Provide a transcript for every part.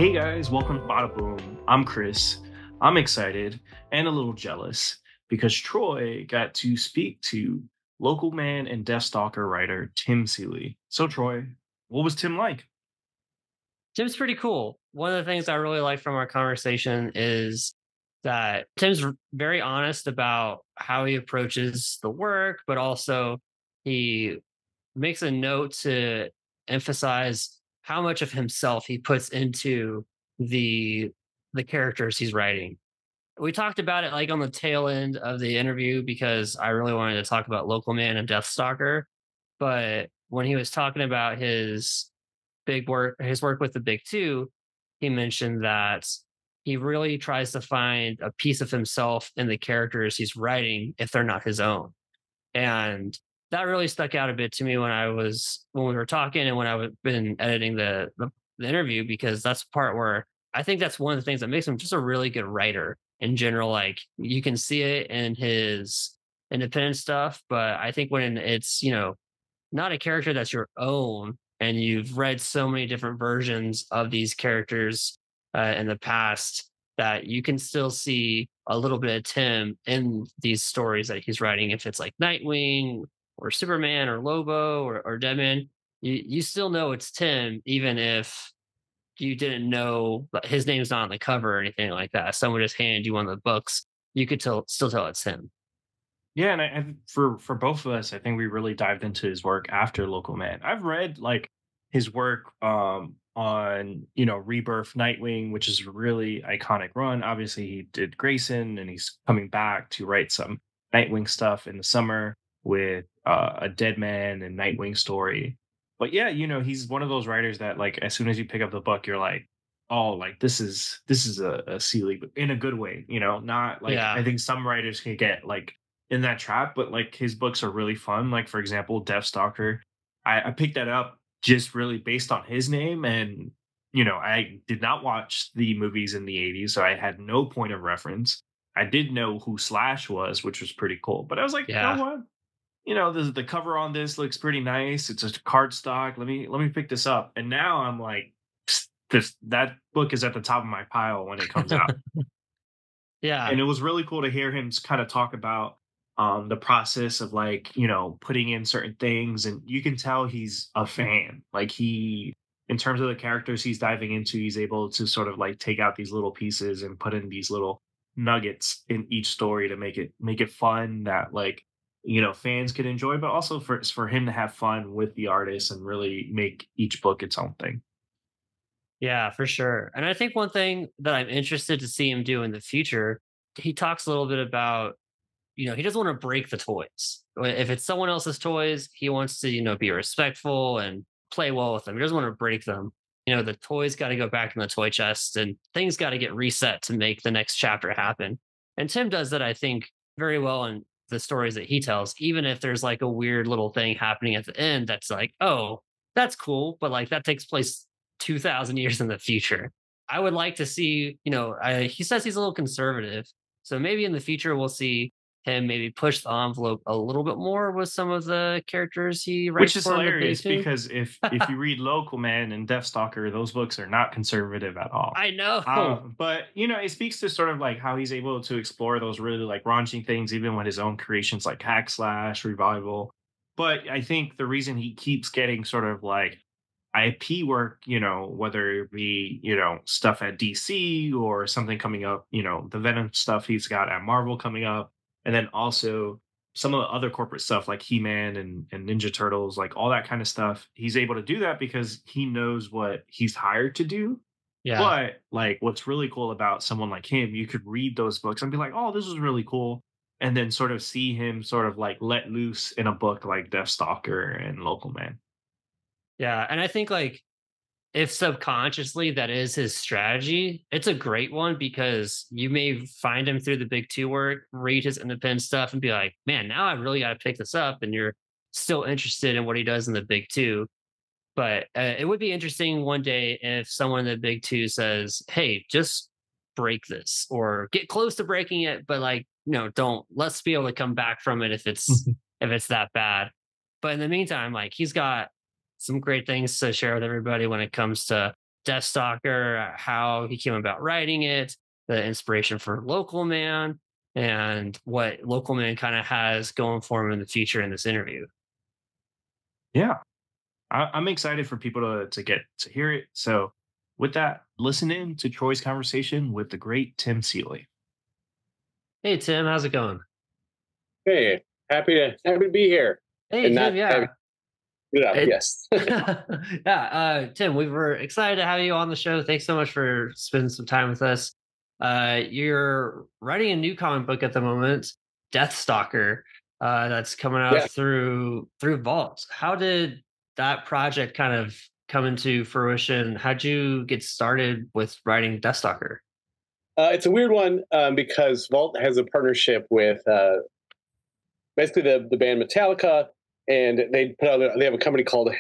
Hey guys, welcome to Badaboom. I'm Chris. I'm excited and a little jealous because Troy got to speak to local man and Deathstalker writer Tim Seeley. So Troy, what was Tim like? Tim's pretty cool. One of the things I really like from our conversation is that Tim's very honest about how he approaches the work, but also he makes a note to emphasize how much of himself he puts into the the characters he's writing. We talked about it like on the tail end of the interview because I really wanted to talk about Local Man and Deathstalker. But when he was talking about his work with the big two, he mentioned that he really tries to find a piece of himself in the characters he's writing if they're not his own. And that really stuck out a bit to me when we were talking and when been editing the interview, because that's the part where I think that's one of the things that makes him just a really good writer in general. Like you can see it in his independent stuff, but I think when it's, not a character that's your own and you've read so many different versions of these characters in the past, that you can still see a little bit of Tim in these stories that he's writing. If it's like Nightwing or Superman or Lobo or Deadman, you still know it's Tim, even if you didn't know that his name's not on the cover or anything like that. Someone just handed you one of the books, you could still tell it's him. Yeah, and for both of us, I think we really dived into his work after Local Man. I've read like his work on Rebirth Nightwing, which is a really iconic run. Obviously, he did Grayson, and he's coming back to write some Nightwing stuff in the summer with a Dead Man and Nightwing story. But yeah, he's one of those writers that like as soon as you pick up the book, you're like, oh, like this is a Seeley, but in a good way, not like I Yeah. think some writers can get like in that trap, but like his books are really fun. Like for example, Deathstalker, I picked that up just really based on his name, and I did not watch the movies in the '80s, so I had no point of reference. I did know who Slash was, which was pretty cool, but I was like, you know Yeah. what? The cover on this looks pretty nice. It's a card stock. Let me pick this up. And now I'm like, this that book is at the top of my pile when it comes out. Yeah. And it was really cool to hear him kind of talk about the process of like putting in certain things, and you can tell he's a fan. Like he, in terms of the characters he's diving into, he's able to sort of like take out these little pieces and put in these little nuggets in each story to make it fun that like fans could enjoy, but also for him to have fun with the artist and really make each book its own thing. Yeah, for sure. And I think one thing that I'm interested to see him do in the future, he talks a little bit about, he doesn't want to break the toys. If it's someone else's toys, he wants to, be respectful and play well with them. He doesn't want to break them. The toys got to go back in the toy chest and things got to get reset to make the next chapter happen. And Tim does that, I think, very well in the stories that he tells, even if there's like a weird little thing happening at the end that's like, oh, that's cool, but like that takes place 2,000 years in the future. I would like to see, he says he's a little conservative. So maybe in the future, we'll see him maybe push the envelope a little bit more with some of the characters he Which writes is for in the big hilarious two. because if you read Local Man and Deathstalker, those books are not conservative at all. I know. But it speaks to sort of like how he's able to explore those really like raunchy things, even with his own creations like Hack Slash, Revival. But I think the reason he keeps getting sort of like IP work, whether it be, stuff at DC or something coming up, the Venom stuff he's got at Marvel coming up, and then also some of the other corporate stuff like He-Man and Ninja Turtles, like all that kind of stuff. He's able to do that because he knows what he's hired to do. Yeah. But like what's really cool about someone like him, you could read those books and be like, oh, this is really cool. And then sort of see him sort of like let loose in a book like Deathstalker and Local Man. Yeah. And I think like if subconsciously that is his strategy, it's a great one because you may find him through the big two work, read his independent stuff, and be like, man, now I really got to pick this up. And you're still interested in what he does in the big two. But it would be interesting one day if someone in the big two says, hey, just break this or get close to breaking it, but like, don't let's be able to come back from it if it's that bad. But in the meantime, like he's got some great things to share with everybody when it comes to Deathstalker, how he came about writing it, the inspiration for Local Man, and what Local Man kind of has going for him in the future in this interview. Yeah, I'm excited for people to get to hear it. So, with that, listen in to Troy's conversation with the great Tim Seeley. Hey Tim, how's it going? Hey, happy to be here Hey and Tim, not have yeah. it up. It, Yes. Tim, we were excited to have you on the show. Thanks so much for spending some time with us. You're writing a new comic book at the moment, Deathstalker, that's coming out Yeah. through Vault. How did that project kind of come into fruition? How'd you get started with writing Deathstalker? It's a weird one because Vault has a partnership with basically the band Metallica, and they have a company called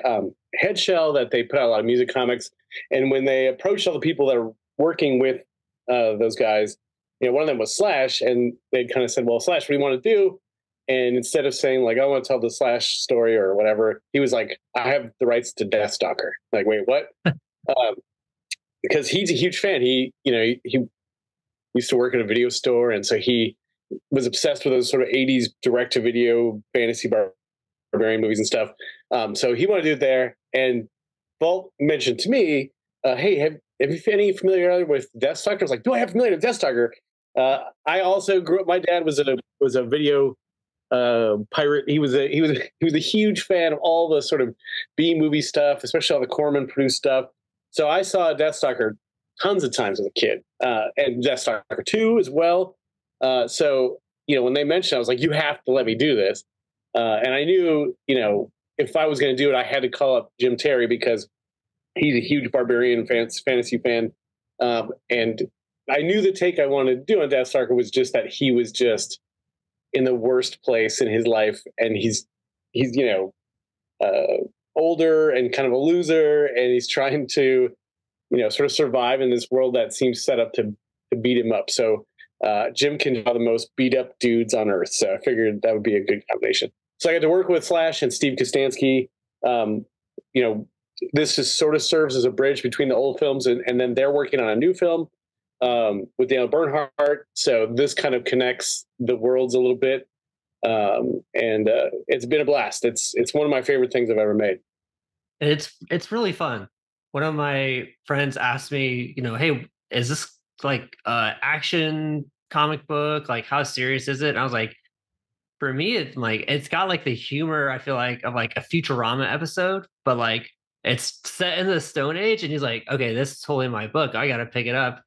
Headshell that they put out a lot of music comics. And when they approached all the people that are working with those guys, one of them was Slash, and they kind of said, "Well, Slash, what do you want to do?" And instead of saying like, "I want to tell the Slash story" or whatever, he was like, "I have the rights to Deathstalker." Like, wait, what? Because he's a huge fan. He used to work in a video store, and so he was obsessed with those sort of 80s direct to video fantasy barbarian movies and stuff. So he wanted to do it there. And Vault mentioned to me, "Hey, have you any familiarity with Deathstalker?" I was like, "Do I have familiarity with Deathstalker?" I also grew up. My dad was a video pirate. He was a huge fan of all the sort of B movie stuff, especially all the Corman produced stuff. So I saw Deathstalker tons of times as a kid, and Deathstalker 2 as well. So when they mentioned, I was like, "You have to let me do this." And I knew, if I was going to do it, I had to call up Jim Terry because he's a huge barbarian fantasy fan. And I knew the take I wanted to do on Deathstalker was just that he was just in the worst place in his life, and he's older and kind of a loser, and he's trying to sort of survive in this world that seems set up to beat him up. So Jim can draw the most beat up dudes on earth. So I figured that would be a good combination. So I got to work with Slash and Steve Kostansky. This just sort of serves as a bridge between the old films, and then they're working on a new film with Daniel Bernhardt. So this kind of connects the worlds a little bit. And it's been a blast. It's one of my favorite things I've ever made. It's really fun. One of my friends asked me, hey, is this like action comic book? Like, how serious is it? And I was like, for me, it's like it's got like the humor, I feel like, of like a Futurama episode, but like it's set in the Stone Age. And he's like, okay, this is totally my book. I gotta pick it up.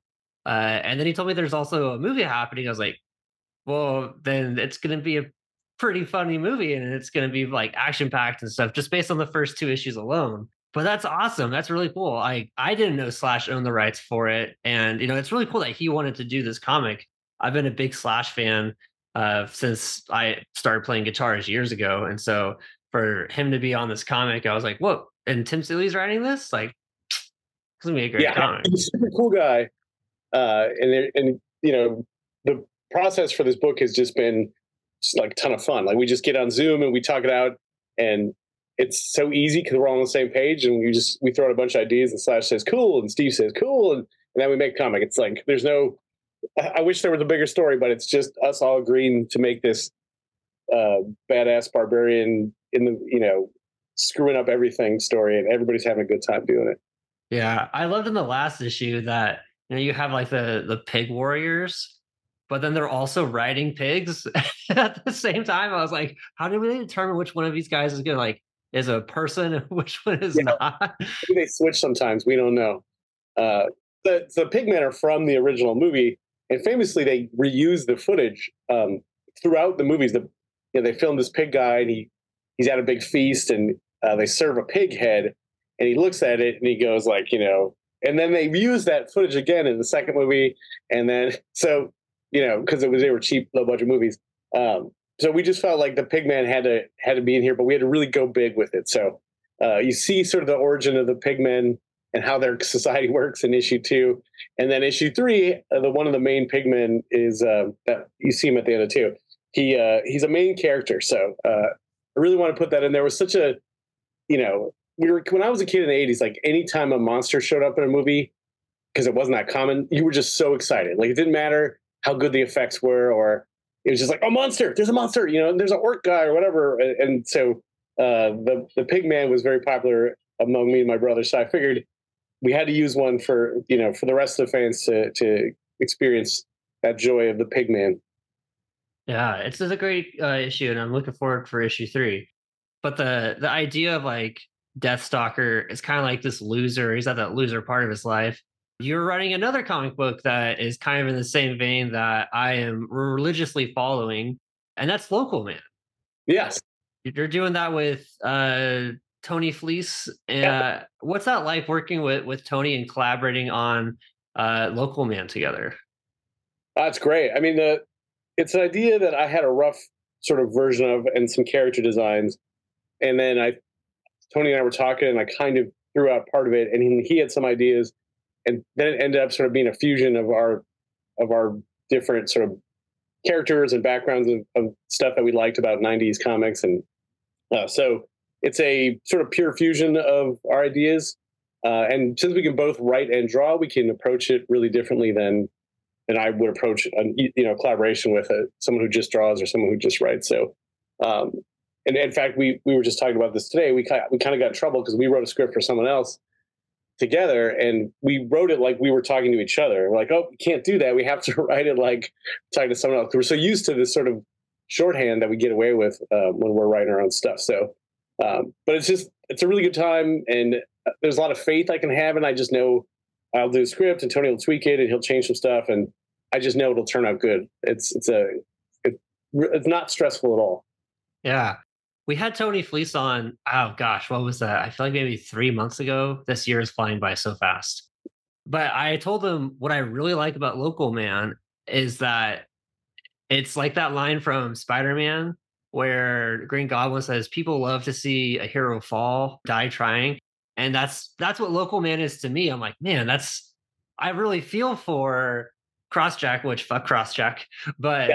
And then he told me there's also a movie happening. I was like, well, then it's gonna be a pretty funny movie, and it's gonna be like action packed and stuff, just based on the first two issues alone. But that's awesome. That's really cool. I didn't know Slash owned the rights for it, and it's really cool that he wanted to do this comic. I've been a big Slash fan since I started playing guitars years ago, and so for him to be on this comic, I was like, whoa! And Tim Seeley's writing this, like, it's gonna be a great comic. He's a super cool guy, and the process for this book has just been like a ton of fun. Like we just get on Zoom and we talk it out, and it's so easy because we're all on the same page, and we throw out a bunch of ideas, and Slash says cool, and Steve says cool, and then we make a comic. It's like there's no. I wish there was a bigger story, but it's just us all agreeing to make this badass barbarian in the screwing up everything story, and everybody's having a good time doing it. Yeah, I loved in the last issue that you have like the pig warriors, but then they're also riding pigs at the same time. I was like, how do we determine which one of these guys is gonna like is a person and which one is not? Maybe they switch sometimes. We don't know. The pigmen are from the original movie, and famously they reuse the footage throughout the movies. They filmed this pig guy, and he's at a big feast, and they serve a pig head, and he looks at it and he goes like, and then they use that footage again in the second movie, and then because they were cheap, low budget movies. So we just felt like the Pigman had to be in here, but we had to really go big with it. So you see sort of the origin of the Pigmen and how their society works in issue 2, and then issue 3, one of the main Pigmen is that you see him at the end of 2. He's a main character, so I really want to put that in. There was such a when I was a kid in the 80s, like anytime a monster showed up in a movie, because it wasn't that common, you were just so excited. Like it didn't matter how good the effects were, or it was just like, oh, monster, there's a monster, there's an orc guy or whatever. And so the pig man was very popular among me and my brother. So I figured we had to use one for the rest of the fans to experience that joy of the pig man. Yeah, it's a great issue, and I'm looking forward for issue 3. But the idea of like Deathstalker is kind of like this loser. He's at that loser part of his life. You're writing another comic book that is kind of in the same vein that I am religiously following, and that's Local Man. Yes. You're doing that with Tony Fleece. What's that like working with Tony and collaborating on Local Man together? That's great. I mean, it's an idea that I had a rough sort of version of and some character designs. And then Tony and I were talking, and I kind of threw out part of it, and he had some ideas, and then it ended up sort of being a fusion of our different sort of characters and backgrounds of stuff that we liked about 90s comics. And so it's a sort of pure fusion of our ideas. And since we can both write and draw, we can approach it really differently than I would approach a collaboration with someone who just draws or someone who just writes. So, and in fact, we were just talking about this today. We kind of got in trouble because we wrote a script for someone else together, and we wrote it like we were talking to each other. We're like, oh, we can't do that. We have to write it like talking to someone else. We're so used to this sort of shorthand that we get away with when we're writing our own stuff. So, but it's a really good time, and there's a lot of faith I can have, and I just know I'll do a script, and Tony will tweak it, and he'll change some stuff, and I just know it'll turn out good. It's not stressful at all. Yeah. We had Tony Fleece on, oh gosh, what was that? I feel like maybe 3 months ago. This year is flying by so fast. But I told him what I really like about Local Man is that it's like that line from Spider-Man where Green Goblin says, people love to see a hero fall, die trying. And that's what Local Man is to me. I'm like, man, I really feel for Crossjack, which fuck Crossjack. But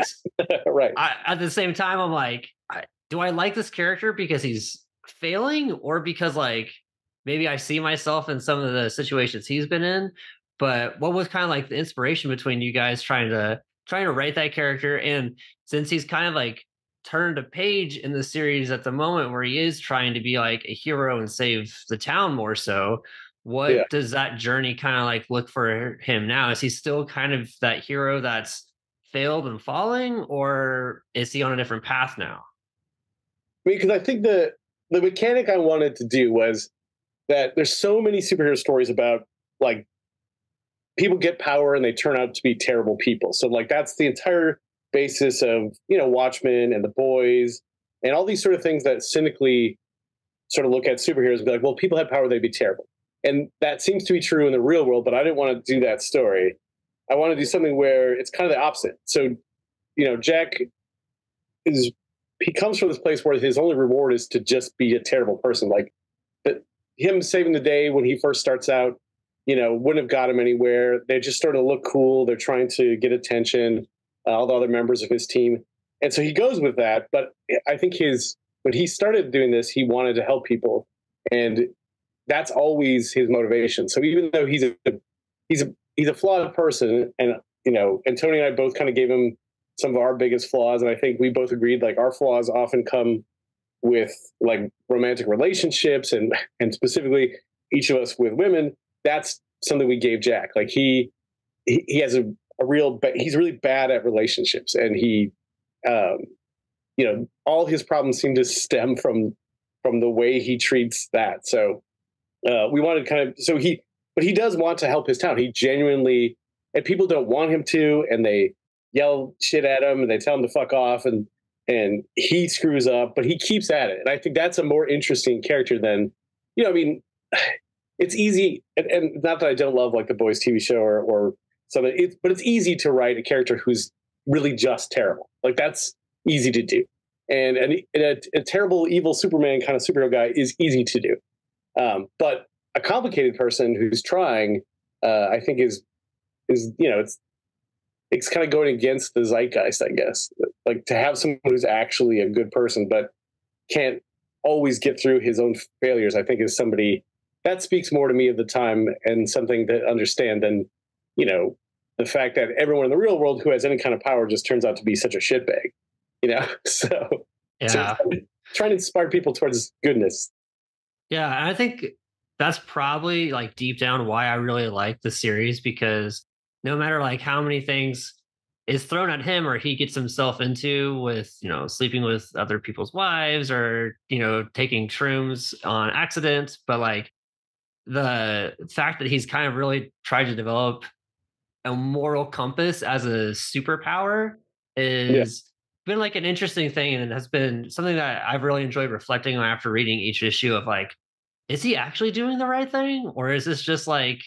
right. At the same time, I'm like, do I like this character because he's failing, or because like maybe I see myself in some of the situations he's been in? But what was kind of like the inspiration between you guys trying to write that character? And since he's kind of like turned a page in the series at the moment where he is trying to be like a hero and save the town more so, what does that journey kind of like look for him now? Is he still kind of that hero that's failed and falling, or is he on a different path now? I mean, because I think the mechanic I wanted to do was that there's so many superhero stories about like people get power and they turn out to be terrible people. So like that's the entire basis of Watchmen and The Boys and all these sort of things that cynically sort of look at superheroes and be like, well, people have power, they'd be terrible. And that seems to be true in the real world, but I didn't want to do that story. I want to do something where it's kind of the opposite. So, Jack he comes from this place where his only reward is to just be a terrible person. Like him saving the day when he first starts out, wouldn't have got him anywhere. They're just starting to look cool. They're trying to get attention, all the other members of his team. And so he goes with that. But I think when he started doing this, he wanted to help people. And that's always his motivation. So even though he's a flawed person, and Tony and I both kind of gave him some of our biggest flaws, and I think we both agreed like our flaws often come with like romantic relationships and specifically each of us with women. That's something we gave Jack. Like he has he's really bad at relationships, and he all his problems seem to stem from the way he treats that. So we wanted but he does want to help his town. He genuinely, and people don't want him to, and they yell shit at him and they tell him to fuck off, and he screws up, but he keeps at it. And I think that's a more interesting character than, it's easy. And not that I don't love like the Boys TV show or something, but it's easy to write a character who's really just terrible. Like that's easy to do. And a terrible, evil Superman kind of superhero guy is easy to do. But a complicated person who's trying, I think is it's kind of going against the zeitgeist, I guess. Like to have someone who's actually a good person, but can't always get through his own failures, I think is somebody that speaks more to me of the time and something to understand than, you know, the fact that everyone in the real world who has any kind of power just turns out to be such a shitbag, you know? So Yeah. trying to inspire people towards goodness. Yeah, and I think that's probably like deep down why I really like the series, because no matter like how many things is thrown at him or he gets himself into with, sleeping with other people's wives or, taking shrooms on accident, but like the fact that he's kind of really tried to develop a moral compass as a superpower Yeah. is been like an interesting thing, and it has been something that I've really enjoyed reflecting on after reading each issue of like, is he actually doing the right thing? Or is this just like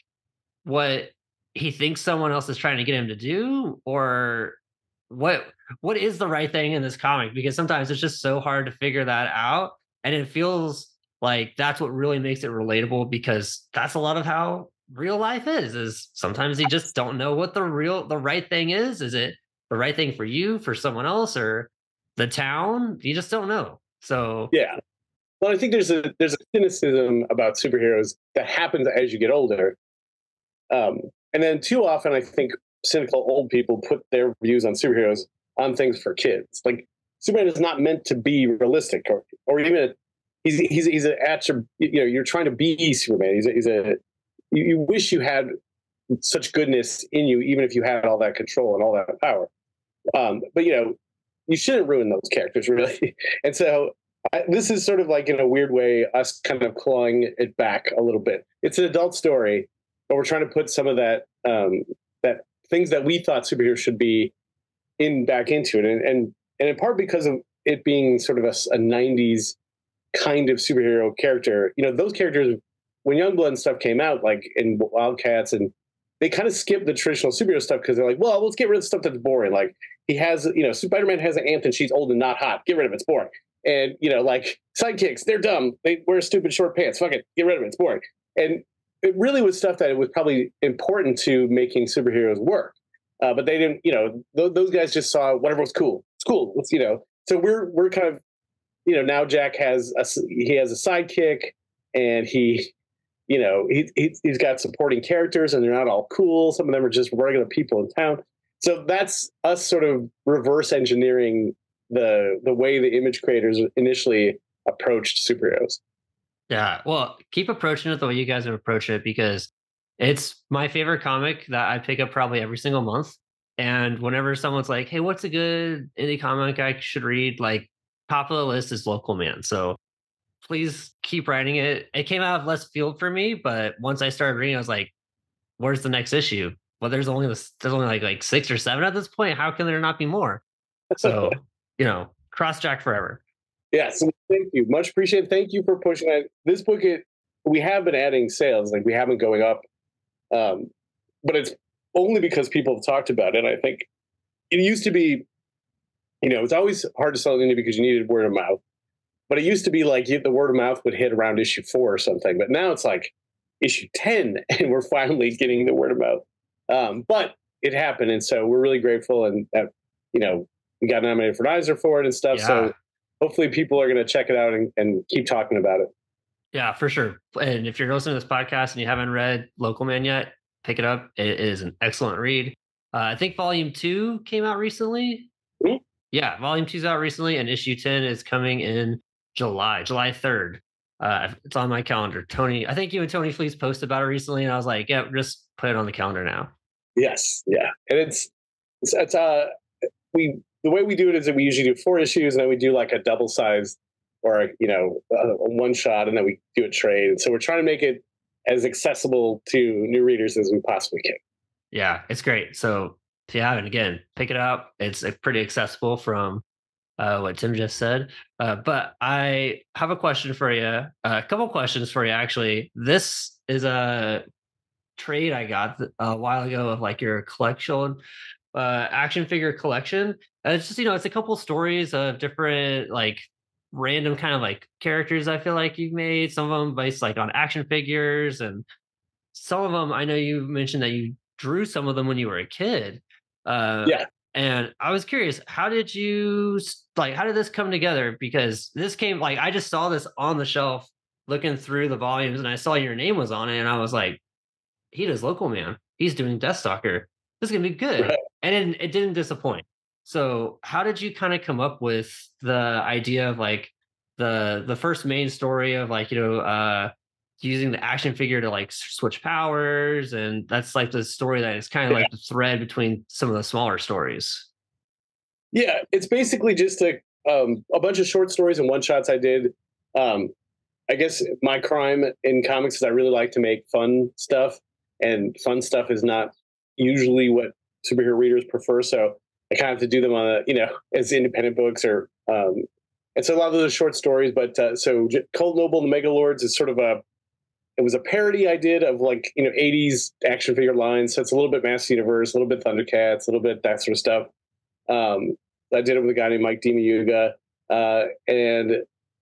what he thinks someone else is trying to get him to do? Or what what is the right thing in this comic? Because sometimes it's just so hard to figure that out. And it feels like that's what really makes it relatable, because that's a lot of how real life is sometimes you just don't know what the right thing is. Is it the right thing for you, for someone else, or the town? You just don't know. So Yeah. Well, I think there's a cynicism about superheroes that happens as you get older, and then too often I think cynical old people put their views on superheroes on things for kids. Like Superman is not meant to be realistic, or even he's an attribute. You know, you're trying to be Superman. You wish you had such goodness in you, even if you had all that control and all that power. But you shouldn't ruin those characters, really. And so this is sort of like, in a weird way, us kind of clawing it back a little bit. It's an adult story, but we're trying to put some of that things that we thought superheroes should be in back into it, and in part because of it being sort of a 90s kind of superhero character. Those characters, when Youngblood and stuff came out, like in Wildcats, and they kind of skipped the traditional superhero stuff because they're like, well, let's get rid of stuff that's boring. Like he has, Spider-Man has an aunt and she's old and not hot. Get rid of it. It's boring. And, like sidekicks, they're dumb. They wear stupid short pants. Fuck it. Get rid of it. It's boring. And it really was stuff that it was probably important to making superheroes work. But they didn't, those guys just saw whatever was cool. It's cool. So we're kind of, now Jack has a sidekick, and he's got supporting characters, and they're not all cool. Some of them are just regular people in town. So that's us sort of reverse engineering the way the image creators initially approached superheroes. yeah, well, keep approaching it the way you guys have approached it, because it's my favorite comic that I pick up probably every single month. And whenever someone's like, hey, what's a good indie comic I should read? Like, top of the list is Local Man. So please keep writing it. It came out of left field for me, but once I started reading, I was like, where's the next issue? Well, there's only like 6 or 7 at this point. How can there not be more? So, cross Jack forever. Yes, thank you. Much appreciated. Thank you for pushing it. This book, we have been adding sales, like we have been going up, but it's only because people have talked about it. I think it used to be, it's always hard to sell indie because you needed word of mouth. But it used to be like the word of mouth would hit around issue 4 or something. But now it's like issue 10, and we're finally getting the word of mouth. But it happened, and so we're really grateful, and that we got nominated for an Eisner for it and stuff. Yeah. So hopefully people are going to check it out and keep talking about it. Yeah, for sure. And if you're listening to this podcast and you haven't read Local Man yet, pick it up. It is an excellent read. I think volume 2 came out recently. Mm-hmm. Yeah, volume 2 is out recently, and issue 10 is coming in July 3rd. It's on my calendar. Tony, I think you and Tony Fleece posted about it recently, and I was like, yeah, just put it on the calendar now. Yes. Yeah. And the way we do it is that we usually do 4 issues, and then we do like a double size or, a one shot, and then we do a trade. And so we're trying to make it as accessible to new readers as we possibly can. Yeah, it's great. So if you haven't, again, pick it up. It's pretty accessible from what Tim just said. But I have a question for you, a couple questions for you, actually. This is a trade I got a while ago of like your collection, action figure collection. It's just, it's a couple stories of different like random kind of like characters I feel like you've made. Some of them based like on action figures, and some of them I know you mentioned that you drew some of them when you were a kid. Yeah. And I was curious, how did you like? How did this come together? Because this came like I just saw this on the shelf, looking through the volumes, and I saw your name was on it, and I was like, he does Local Man. He's doing Deathstalker. This is gonna be good, Right. and it didn't disappoint. So, how did you kind of come up with the idea of like the first main story of like using the action figure to like switch powers, and that's like the story that is kind of Yeah. like the thread between some of the smaller stories. Yeah, it's basically just a bunch of short stories and one shots I did. Um, I guess my crime in comics is I really like to make fun stuff, and fun stuff is not usually what superhero readers prefer. So I kind of have to do them on as independent books and so a lot of those short stories. But Cold Noble and the Mega Lords is sort of it was a parody I did of like 80s action figure lines. So it's a little bit Master Universe, a little bit Thundercats, a little bit that sort of stuff. Um, I did it with a guy named Mike DiMiuga. And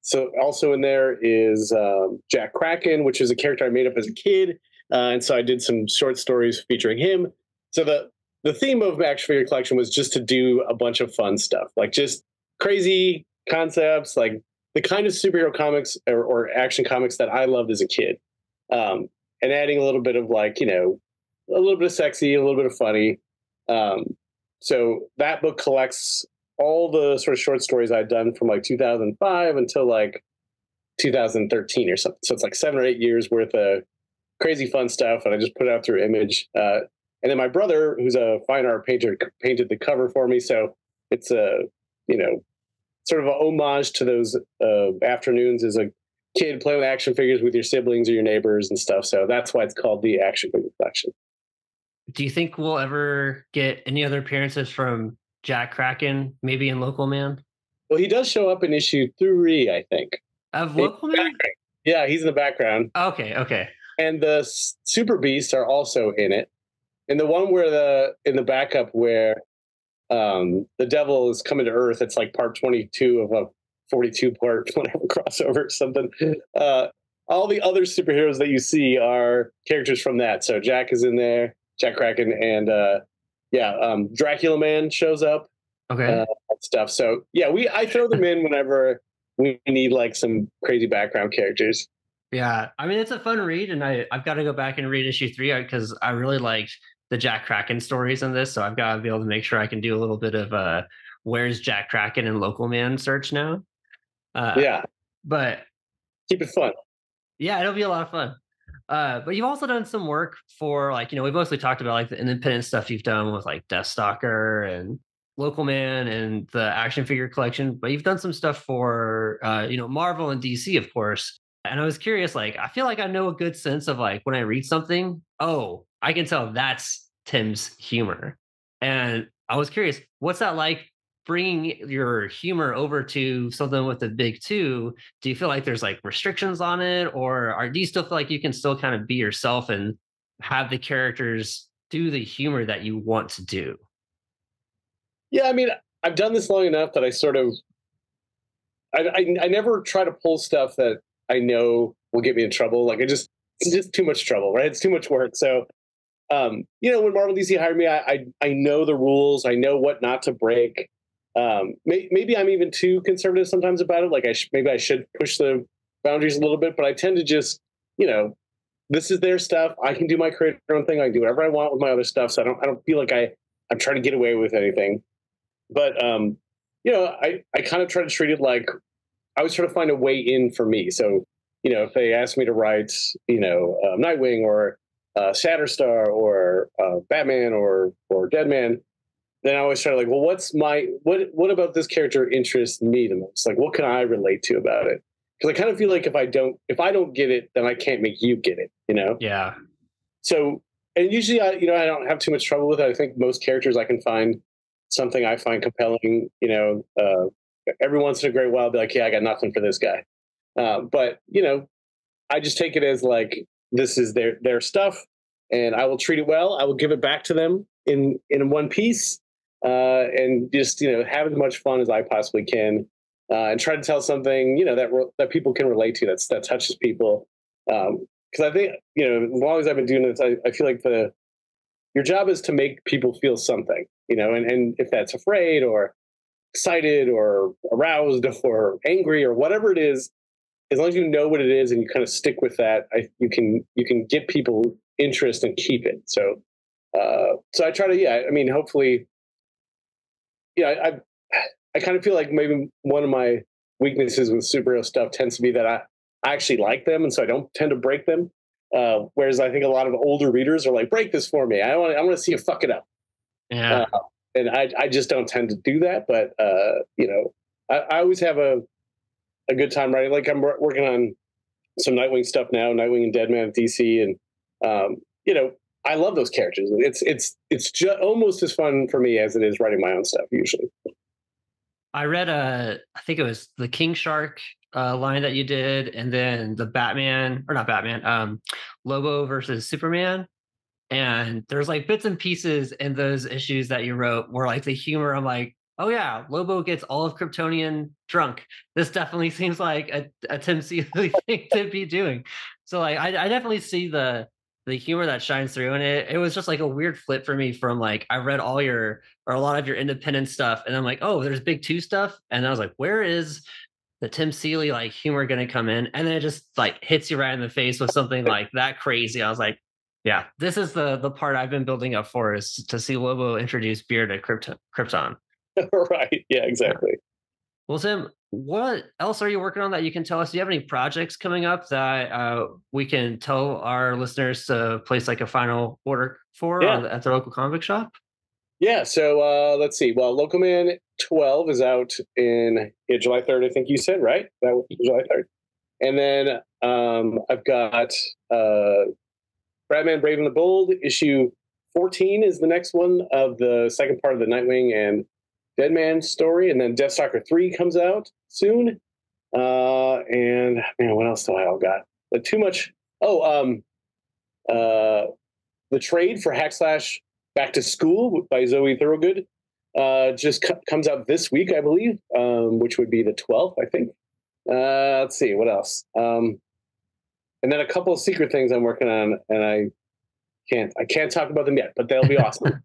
so also in there is Jack Kraken, which is a character I made up as a kid. And so I did some short stories featuring him. So the theme of Action Figure Collection was just to do a bunch of fun stuff, like just crazy concepts, like the kind of superhero comics or action comics that I loved as a kid. And adding a little bit of like, a little bit of sexy, a little bit of funny. So that book collects all the sort of short stories I'd done from like 2005 until like 2013 or something. So it's like 7 or 8 years worth of crazy fun stuff. And I just put it out through Image. And then my brother, who's a fine art painter, painted the cover for me. So it's sort of an homage to those afternoons as a kid playing with action figures with your siblings or your neighbors and stuff. So that's why it's called the Action Figure Collection. Do you think we'll ever get any other appearances from Jack Kraken, maybe in Local Man? Well, he does show up in issue 3, I think. Of Local Man? Yeah, he's in the background. Okay, okay. And the Super Beasts are also in it. And the one where in the backup where the devil is coming to Earth, it's like part 22 of a 42 part whatever crossover or something. All the other superheroes that you see are characters from that. So Jack is in there, Jack Kraken, and Dracula Man shows up. Okay. Stuff. So yeah, I throw them in whenever we need like some crazy background characters. Yeah, I mean it's a fun read, and I've got to go back and read issue 3 because I really liked the Jack Kraken stories in this. So I've got to be able to make sure I can do a little bit of where's Jack Kraken and Local Man search now. Yeah, but keep it fun. Yeah, it'll be a lot of fun. But you've also done some work for like, we mostly talked about like the independent stuff you've done with like Deathstalker and Local Man and the action figure collection, but you've done some stuff for Marvel and DC, of course. And I was curious, like, I feel like I know a good sense of like when I read something, oh, I can tell that's Tim's humor. And I was curious, what's that like bringing your humor over to something with the big two? Do you feel like there's like restrictions on it, or do you still feel like you can still kind of be yourself and have the characters do the humor that you want to do? Yeah, I mean, I've done this long enough that I sort of, I never try to pull stuff that I know will get me in trouble. Like it's just too much trouble, right? It's too much work. So, when Marvel DC hired me, I know the rules. I know what not to break. Maybe I'm even too conservative sometimes about it. Like maybe I should push the boundaries a little bit, but I tend to just, this is their stuff. I can do my creative own thing. I can do whatever I want with my other stuff. So I don't feel like I'm trying to get away with anything. But I kind of try to treat it like I was trying to find a way in for me. So, if they asked me to write, Nightwing or Shatterstar or Batman or Deadman, then I always try to like, well, what about this character interests me the most? Like, what can I relate to about it? Because I kind of feel like if I don't get it, then I can't make you get it, Yeah. So, and usually I don't have too much trouble with it. I think most characters I can find something I find compelling, every once in a great while I'll be like, yeah, I got nothing for this guy. But I just take it as like, this is their stuff and I will treat it well. I will give it back to them in one piece. And just have as much fun as I possibly can, and try to tell something that people can relate to, that touches people. Because I think as long as I've been doing this, I feel like your job is to make people feel something, and if that's afraid or excited or aroused or angry or whatever it is, as long as you know what it is and you kind of stick with that, you can get people interest and keep it. So I try to, hopefully, I kind of feel like maybe one of my weaknesses with superhero stuff tends to be that I actually like them, and so I don't tend to break them. Whereas I think a lot of older readers are like, break this for me. I want to see you fuck it up. Yeah. And I just don't tend to do that. But, I always have a good time writing. Like I'm working on some Nightwing stuff now, Nightwing and Deadman at DC. And, I love those characters. It's just almost as fun for me as it is writing my own stuff usually. I read I think it was the King Shark line that you did, and then the Lobo versus Superman. And there's like bits and pieces in those issues that you wrote where like the humor, I'm like, oh yeah, Lobo gets all of Kryptonian drunk. This definitely seems like a Tim Seeley thing to be doing. So like I definitely see the humor that shines through in it. It was just like a weird flip for me from like I read all your or a lot of your independent stuff, and I'm like, oh, there's Big Two stuff. And I was like, where is the Tim Seeley like humor gonna come in? And then it just like hits you right in the face with something like that crazy. I was like, yeah, this is the part I've been building up for, is to see Lobo introduce beer to Krypton. Right. Yeah, exactly. Well, Tim, what else are you working on that you can tell us? Do you have any projects coming up that we can tell our listeners to place like a final order for at the local comic shop? Yeah. So let's see. Well, Local Man 12 is out in July 3rd, I think you said, right? That was July 3rd. And then I've got Batman Brave and the Bold, issue 14 is the next one of the second part of the Nightwing and Deadman story. And then Deathstalker 3 comes out soon. And man, what else do I all got? But too much. The trade for Hackslash Back to School by Zoe Thorogood just comes out this week, I believe, which would be the 12th, I think. Let's see, what else? And then a couple of secret things I'm working on, and I can't talk about them yet, but they'll be awesome.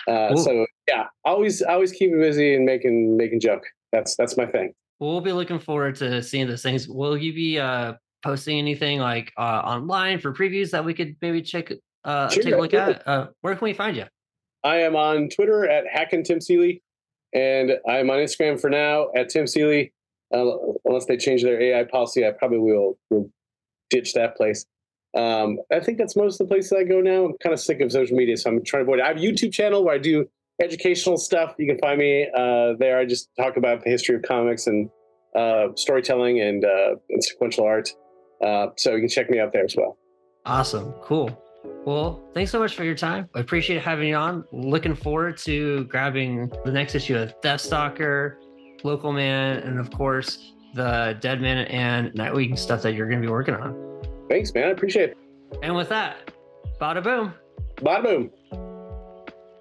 So yeah, always keep me busy and making junk. That's my thing. We'll be looking forward to seeing those things. Will you be posting anything like online for previews that we could maybe take a look at? Where can we find you? I am on Twitter at @HackinTimSeeley, and I'm on Instagram for now at Tim Seeley. Unless they change their AI policy, I probably will ditch that place. I think that's most of the places I go now. I'm kind of sick of social media, so I'm trying to avoid it. I have a YouTube channel where I do educational stuff. You can find me there. I just talk about the history of comics and storytelling and sequential art. So you can check me out there as well. Awesome. Cool. Well, thanks so much for your time. I appreciate having you on. Looking forward to grabbing the next issue of Deathstalker, Local Man, and of course, the Deadman and Nightwing stuff that you're going to be working on. Thanks, man. I appreciate it. And with that, Badaboom. Badaboom.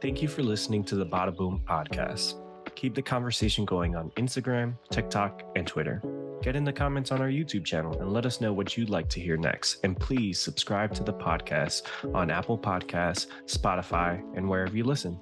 Thank you for listening to the Badaboom podcast. Keep the conversation going on Instagram, TikTok, and Twitter. Get in the comments on our YouTube channel and let us know what you'd like to hear next. And please subscribe to the podcast on Apple Podcasts, Spotify, and wherever you listen.